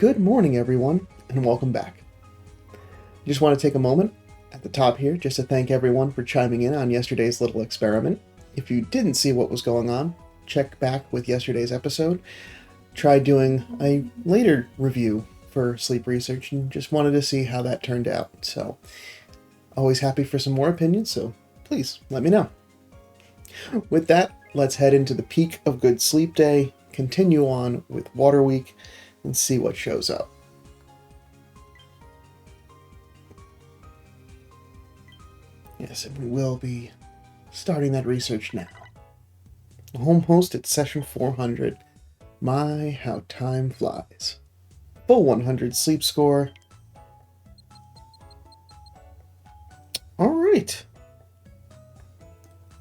Good morning, everyone, and welcome back. I just want to take a moment at the top here just to thank everyone for chiming in on yesterday's little experiment. If you didn't see what was going on, check back with yesterday's episode. Try doing a later review for sleep research and just wanted to see how that turned out. So, always happy for some more opinions, so please let me know. With that, let's head into the peak of Good Sleep Day, continue on with Water Week, and see what shows up. Yes, and we will be starting that research now. Home host at session 400. My, how time flies. Full 100 sleep score. Alright.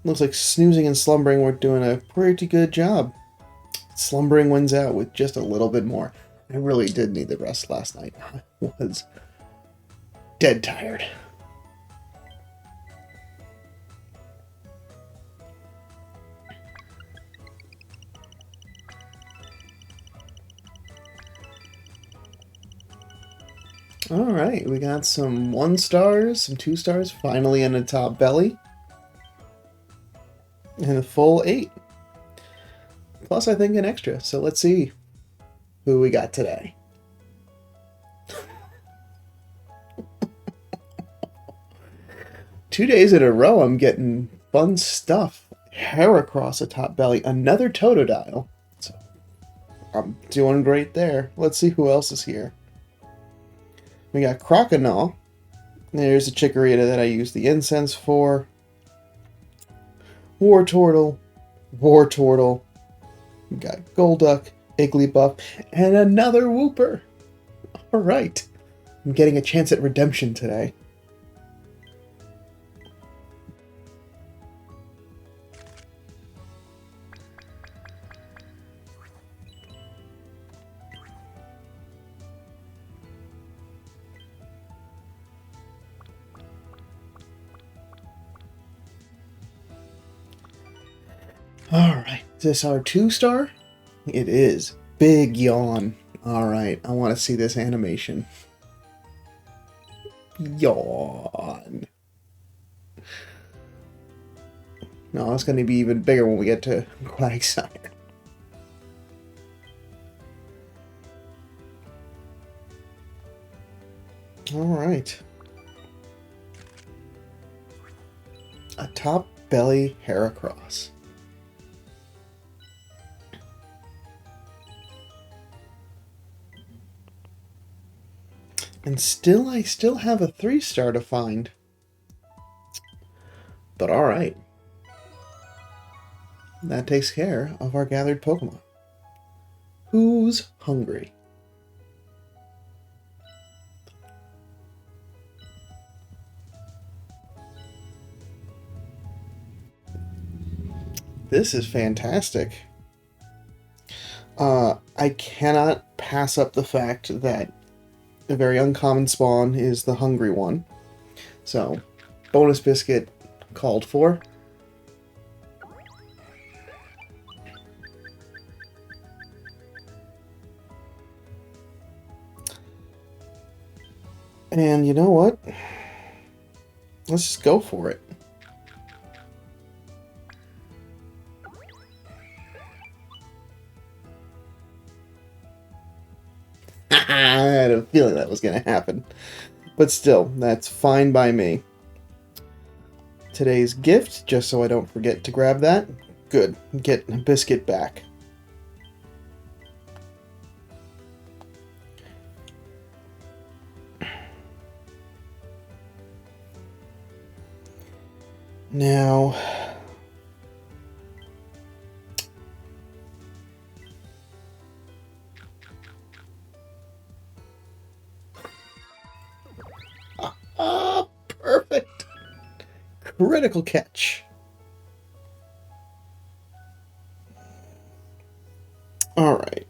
Looks like snoozing and slumbering were doing a pretty good job. Slumbering wins out with just a little bit more. I really did need the rest last night. I was dead tired. Alright, we got some 1 stars, some 2 stars, finally in the top belly. And a full 8. Plus, I think, an extra. So let's see who we got today. Two days in a row, I'm getting fun stuff. Hair across the top belly. Another Totodile. So I'm doing great there. Let's see who else is here. We got Croconaw. There's a Chikorita that I use the incense for. Wartortle. Wartortle. We got Golduck, Igglybuff, and another Wooper. Alright. I'm getting a chance at redemption today. Alright, is this our 2-star? It is. Big yawn. Alright, I want to see this animation. Yawn. No, it's going to be even bigger when we get to Quagsire. Alright. A top belly Heracross. And I still have a 3-star to find. But alright. That takes care of our gathered Pokemon. Who's hungry? This is fantastic. I cannot pass up the fact that a very uncommon spawn is the hungry one. So, bonus biscuit called for. And you know what? Let's just go for it. I had a feeling that was going to happen. But still, that's fine by me. Today's gift, just so I don't forget to grab that. Good. Get a biscuit back. Now... perfect! Critical catch. Alright.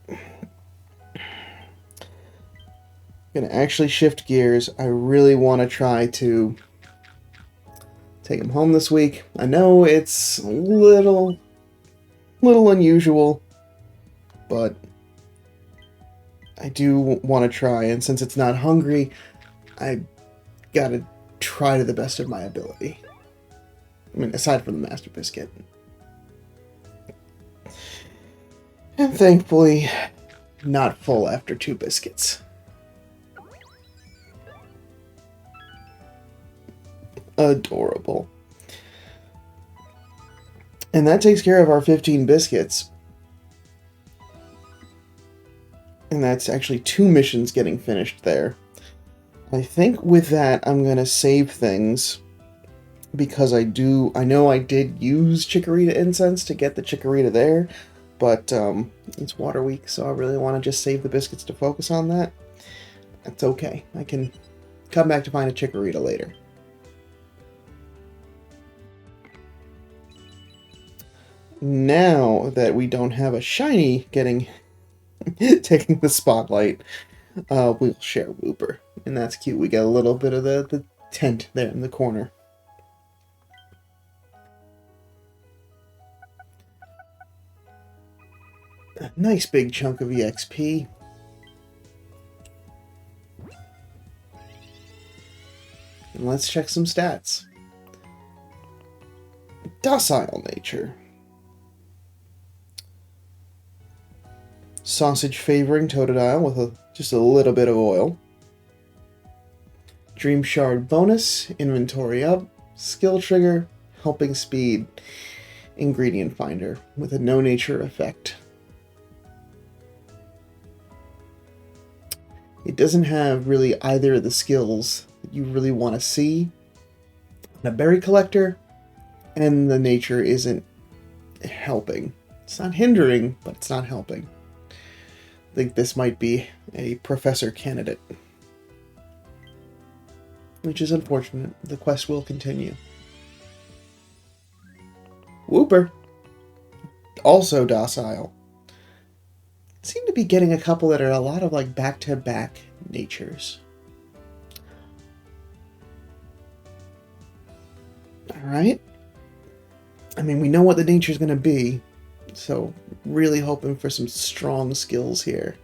Gonna actually shift gears. I really want to try to take him home this week. I know it's a little unusual, but I do want to try, and since it's not hungry, I gotta try to the best of my ability. I mean, aside from the Master Biscuit. And thankfully, not full after 2 biscuits. Adorable. And that takes care of our 15 biscuits. And that's actually 2 missions getting finished there. I think with that, I'm going to save things. Because I know I did use Chikorita Incense to get the Chikorita there. But it's Water Week, so I really want to just save the biscuits to focus on that. That's okay. I can come back to find a Chikorita later. Now that we don't have a shiny taking the spotlight, we'll share Wooper. And that's cute. We get a little bit of the tent there in the corner. A nice big chunk of EXP. And let's check some stats. Docile nature. Sausage favoring Totodile with just a little bit of oil. Dream Shard bonus, inventory up, skill trigger, helping speed, ingredient finder with a no nature effect. It doesn't have really either of the skills that you really want to see. A berry collector, and the nature isn't helping. It's not hindering, but it's not helping. I think this might be a professor candidate. Which is unfortunate. The quest will continue. Wooper. Also docile. Seem to be getting a couple that are a lot of like back-to-back natures. Alright. I mean, we know what the nature's going to be, so really hoping for some strong skills here.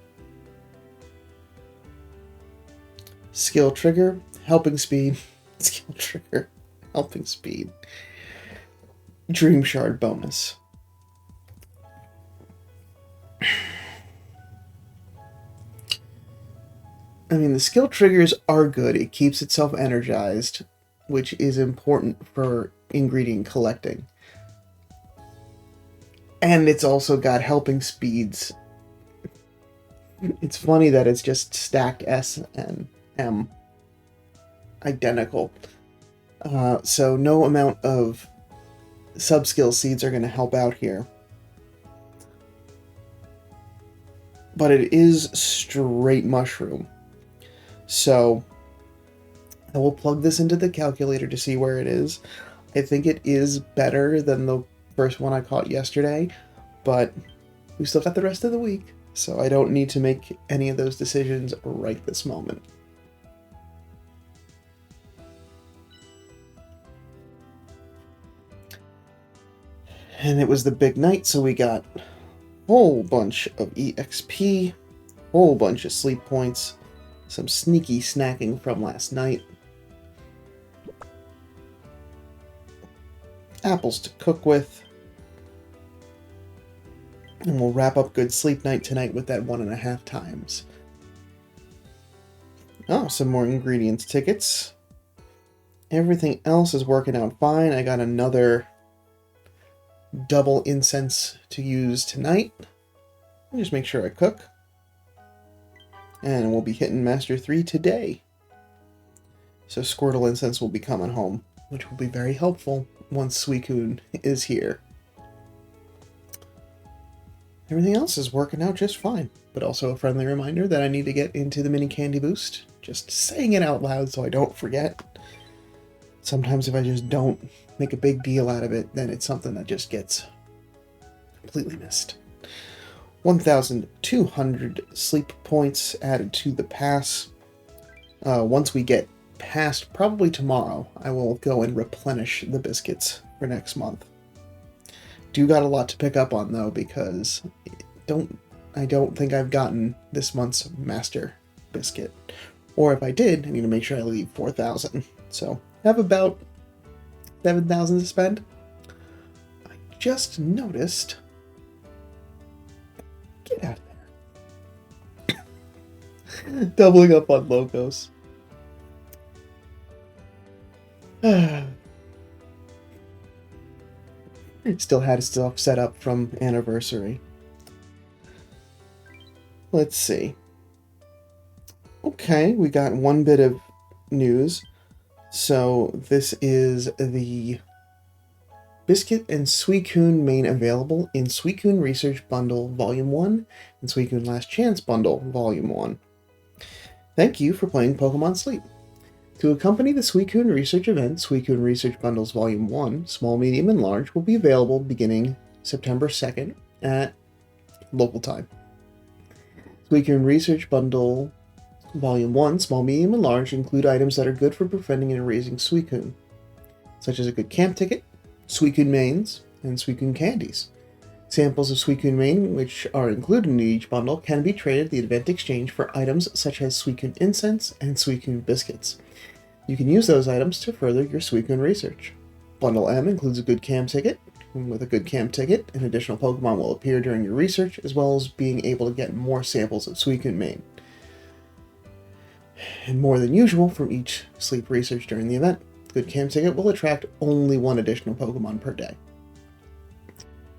Skill trigger, helping speed. Skill trigger, helping speed. Dream Shard bonus. I mean, the skill triggers are good. It keeps itself energized, which is important for ingredient collecting. And it's also got helping speeds. It's funny that it's just stacked S and M. Identical. So no amount of sub-skill seeds are going to help out here. But it is straight mushroom. So I will plug this into the calculator to see where it is. I think it is better than the first one I caught yesterday, but we still got the rest of the week, so I don't need to make any of those decisions right this moment. And it was the big night, so we got a whole bunch of EXP, whole bunch of sleep points, some sneaky snacking from last night, apples to cook with, and we'll wrap up good sleep night tonight with that 1.5 times. Oh, some more ingredients tickets. Everything else is working out fine. I got another double incense to use tonight. I'll just make sure I cook. And we'll be hitting Master 3 today. So Squirtle Incense will be coming home, which will be very helpful once Suicune is here. Everything else is working out just fine, but also a friendly reminder that I need to get into the mini candy boost. Just saying it out loud so I don't forget. Sometimes if I just don't make a big deal out of it, then it's something that just gets completely missed. 1,200 sleep points added to the pass. Once we get past, probably tomorrow, I will go and replenish the biscuits for next month. Do got a lot to pick up on though, because I I don't think I've gotten this month's Master Biscuit. Or if I did, I need to make sure I leave 4,000. So I have about 7,000 to spend. I just noticed... Get out of there. Doubling up on logos. Still had stuff set up from Anniversary. Let's see. Okay, we got one bit of news. So this is the Biscuit and Suicune main available in Suicune Research Bundle Volume 1 and Suicune Last Chance Bundle Volume 1. Thank you for playing Pokémon Sleep. To accompany the Suicune Research event, Suicune Research Bundles Volume 1, Small, Medium, and Large will be available beginning September 2nd at local time. Suicune Research Bundle Volume 1, Small, Medium, and Large include items that are good for befriending and raising Suicune, such as a good camp ticket, Suicune mains, and Suicune candies. Samples of Suicune main, which are included in each bundle, can be traded at the event exchange for items such as Suicune incense and Suicune biscuits. You can use those items to further your Suicune research. Bundle M includes a good camp ticket. With a good camp ticket, an additional Pokemon will appear during your research, as well as being able to get more samples of Suicune main. And more than usual from each sleep research during the event. Good camp ticket will attract only one additional Pokemon per day.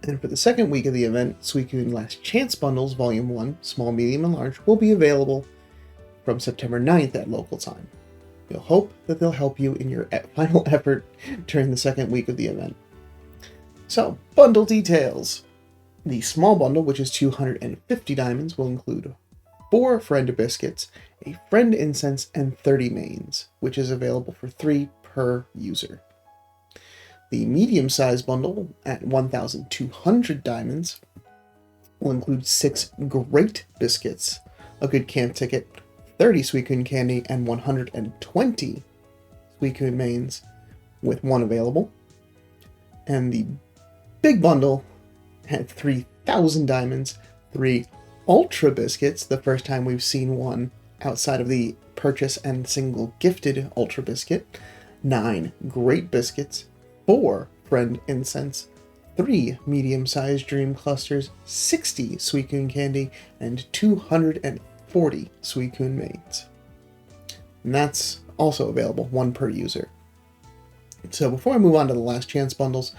And for the second week of the event, Suicune Last Chance Bundles Volume 1, Small, Medium, and Large will be available from September 9th at local time. You'll hope that they'll help you in your final effort during the second week of the event. So, bundle details. The small bundle, which is 250 diamonds, will include 4 Friend Biscuits, a Friend Incense, and 30 mains, which is available for 3 per user. The medium-sized bundle, at 1,200 diamonds, will include 6 Great Biscuits, a good camp ticket, 30 Suicune candy, and 120 Suicune mains, with 1 available. And the big bundle had 3,000 diamonds, 3 Ultra Biscuits, the first time we've seen one outside of the purchase and single gifted Ultra Biscuit, 9 Great Biscuits, 4 Friend Incense, 3 medium-sized Dream Clusters, 60 Suicune candy, and 240 Suicune mains. And that's also available, 1 per user. So before I move on to the Last Chance bundles,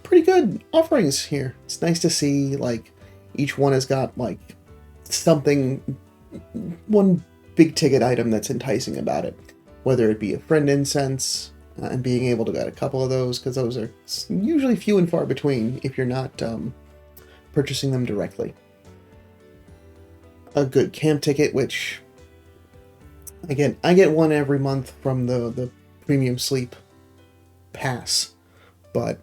pretty good offerings here. It's nice to see, like, each one has got, like, something, one big ticket item that's enticing about it. Whether it be a Friend Incense, and being able to get a couple of those, because those are usually few and far between if you're not purchasing them directly. A good camp ticket, which, again, I get one every month from the Premium Sleep Pass, but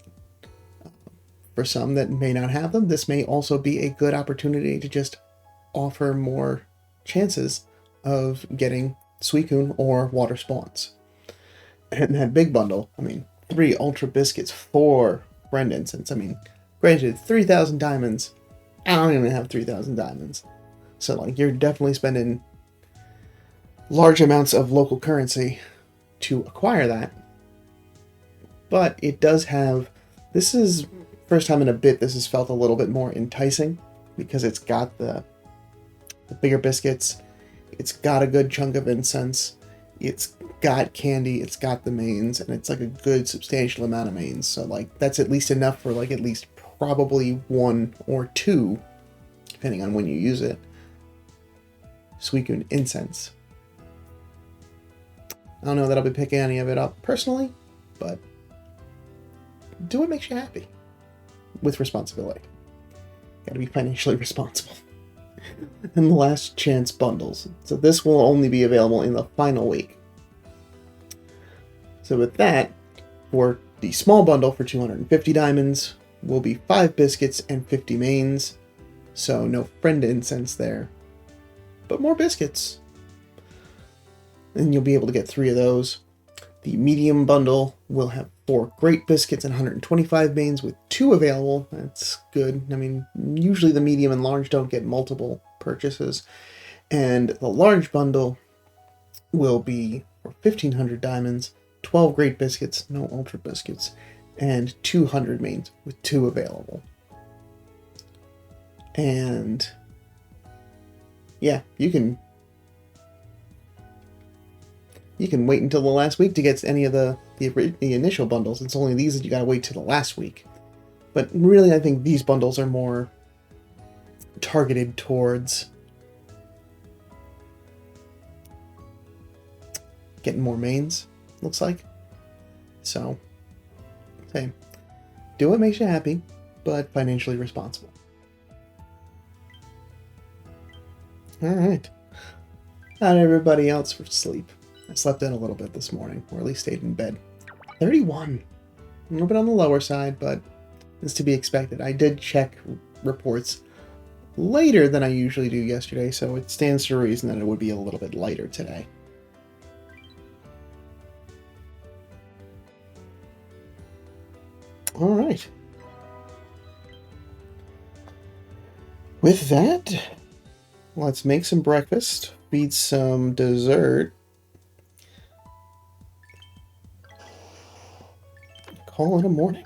for some that may not have them, this may also be a good opportunity to just offer more chances of getting Suicune or water spawns. And that big bundle, I mean, 3 Ultra Biscuits, 4 Friend Incense. I mean, granted, 3,000 diamonds. I don't even have 3,000 diamonds. So, like, you're definitely spending large amounts of local currency to acquire that. But it does have, this is, first time in a bit, this has felt a little bit more enticing, because it's got the bigger biscuits, it's got a good chunk of incense, it's got candy, it's got the mains, and it's like a good substantial amount of mains. So, like, that's at least enough for, like, at least probably 1 or 2, depending on when you use it, Suicune incense. I don't know that I'll be picking any of it up personally, but do what makes you happy. With responsibility. Gotta be financially responsible. And the Last Chance bundles. So this will only be available in the final week. So with that, for the small bundle for 250 diamonds, will be 5 biscuits and 50 mains. So no Friend Incense there. But more biscuits. And you'll be able to get 3 of those. The medium bundle will have 4 Great Biscuits and 125 mains with 2 available. That's good. I mean, usually the medium and large don't get multiple purchases. And the large bundle will be for 1,500 diamonds, 12 Great Biscuits, no Ultra Biscuits, and 200 mains with 2 available. And yeah, you can wait until the last week to get any of the initial bundles. It's only these that you gotta wait till the last week. But really, I think these bundles are more targeted towards getting more mains, looks like. So, same. Do what makes you happy, but financially responsible. Alright. How'd everybody else for sleep? I slept in a little bit this morning, or at least stayed in bed. 31. A little bit on the lower side, but it's to be expected. I did check reports later than I usually do yesterday, so it stands to reason that it would be a little bit lighter today. Alright. With that, let's make some breakfast, feed some dessert, call it a morning.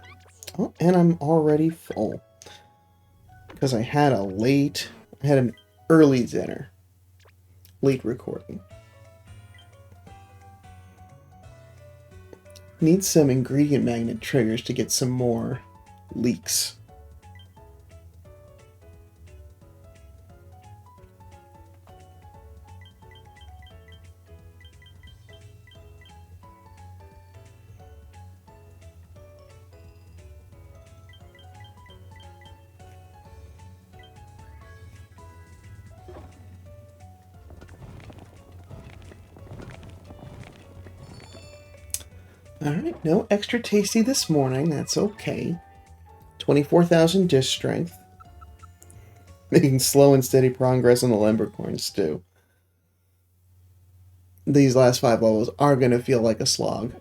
Oh, and I'm already full. Because I had an early dinner. Late recording. Need some ingredient magnet triggers to get some more leaks. Alright, no extra tasty this morning, that's okay. 24,000 dish strength. Making slow and steady progress on the Lembercorn stew. These last 5 levels are going to feel like a slog.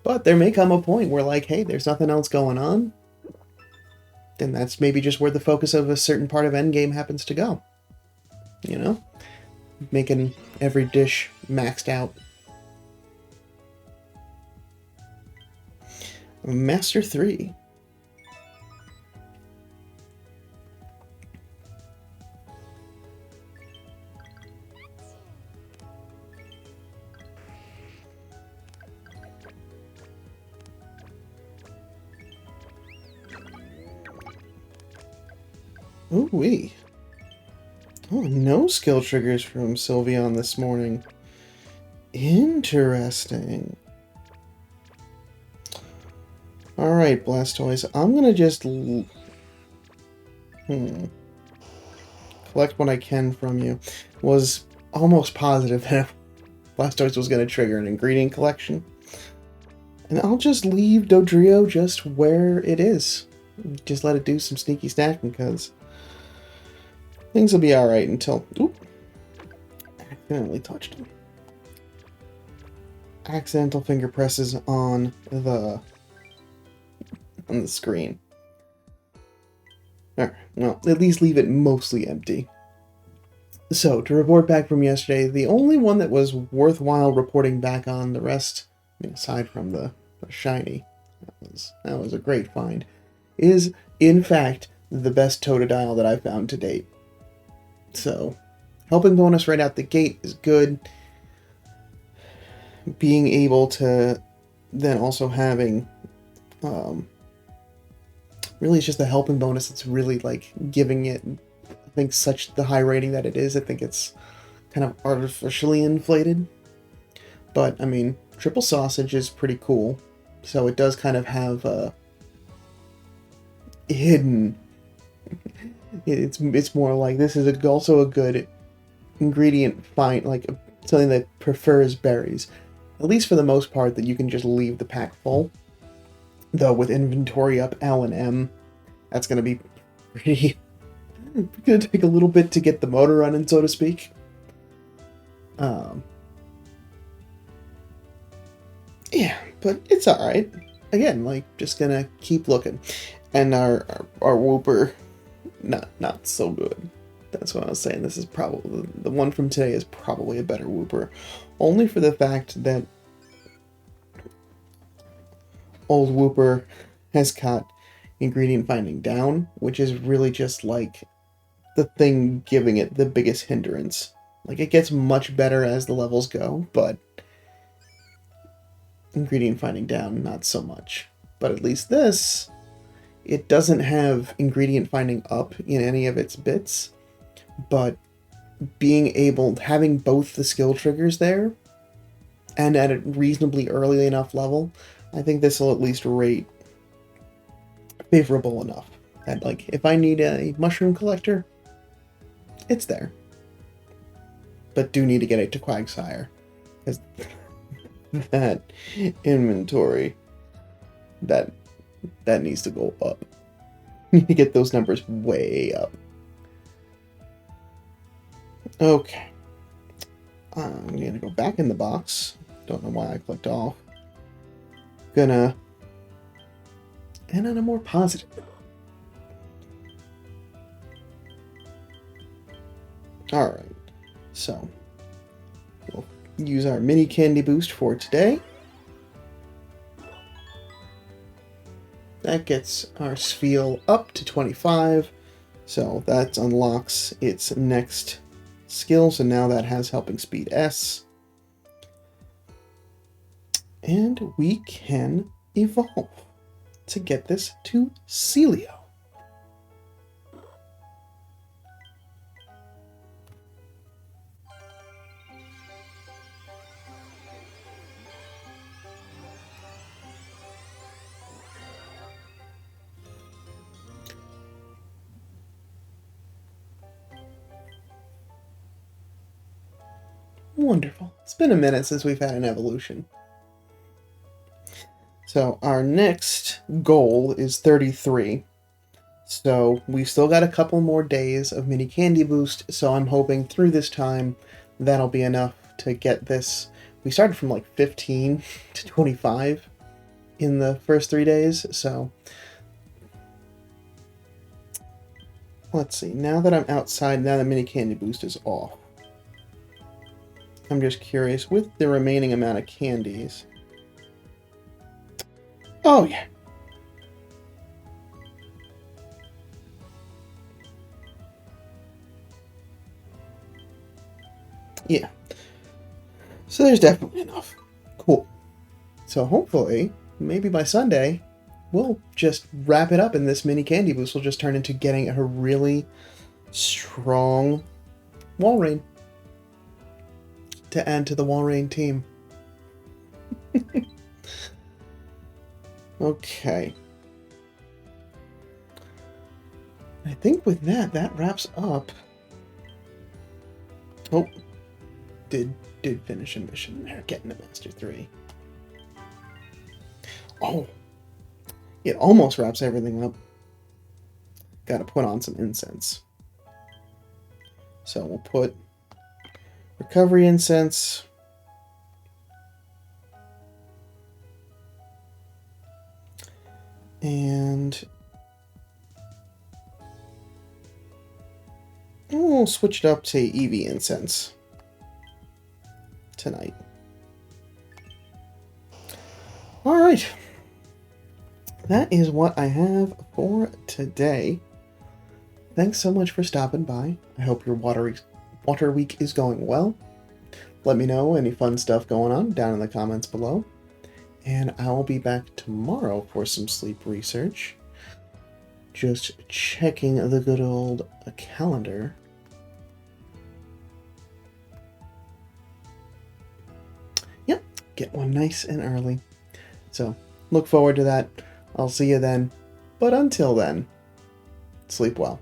But there may come a point where, like, hey, there's nothing else going on. Then that's maybe just where the focus of a certain part of Endgame happens to go. You know? Making every dish maxed out. Master 3. Ooh-wee. Oh, no skill triggers from Sylveon this morning. Interesting. Alright, Blastoise, I'm gonna just collect what I can from you. Was almost positive that Blastoise was gonna trigger an ingredient collection. And I'll just leave Dodrio just where it is. Just let it do some sneaky stacking, because things will be alright until... Oop! Accidentally touched him. Accidental finger presses on the screen. Alright, well, at least leave it mostly empty. So, to report back from yesterday, the only one that was worthwhile reporting back on, the rest, I mean, aside from the shiny, that was a great find, is, in fact, the best Totodile that I've found to date. So, helping bonus right out the gate is good. Being able to then also having really it's just the helping bonus that's really like giving it, I think, such the high rating that it is. I think it's kind of artificially inflated. But I mean, triple sausage is pretty cool. So it does kind of have a hidden it's more like this is also a good ingredient find, like something that prefers berries. At least for the most part, that you can just leave the pack full. Though with inventory up L and M, that's going to be pretty... going to take a little bit to get the motor running, so to speak. Yeah, but it's alright. Again, like, just gonna keep looking. And our Wooper, not so good. That's what I was saying. This is probably, the one from today is probably a better Wooper. Only for the fact that old Wooper has got ingredient finding down, which is really just like the thing giving it the biggest hindrance. Like, it gets much better as the levels go, but ingredient finding down, not so much. But at least this, it doesn't have ingredient finding up in any of its bits, but having both the skill triggers there, and at a reasonably early enough level, I think this will at least rate favorable enough. That, like, if I need a mushroom collector, it's there. But do need to get it to Quagsire, because that inventory, that needs to go up. Need to get those numbers way up. Okay. I'm gonna go back in the box. Don't know why I clicked off. Gonna end on a more positive. Alright. So, we'll use our mini candy boost for today. That gets our Spheal up to 25, so that unlocks its next skill, so now that has Helping Speed S. And we can evolve to get this to Celio. Wonderful. It's been a minute since we've had an evolution. So our next goal is 33. So we've still got a couple more days of mini candy boost, so I'm hoping through this time that'll be enough to get this. We started from like 15 to 25 in the first 3 days, so let's see. Now that I'm outside, now the mini candy boost is off. I'm just curious, with the remaining amount of candies. Oh, yeah. Yeah. So there's definitely enough. Cool. So hopefully, maybe by Sunday, we'll just wrap it up, and this mini candy boost will just turn into getting a really strong Walrein to add to the Walrein team. Okay. I think with that, that wraps up. Oh, did finish a mission there, getting to Master 3. Oh, it almost wraps everything up. Gotta put on some incense. So we'll put recovery incense. And we'll switch it up to Eevee incense tonight. Alright. That is what I have for today. Thanks so much for stopping by. I hope your water week is going well. Let me know any fun stuff going on down in the comments below. And I'll be back tomorrow for some sleep research. Just checking the good old calendar. Yep, get one nice and early. So, look forward to that. I'll see you then. But until then, sleep well.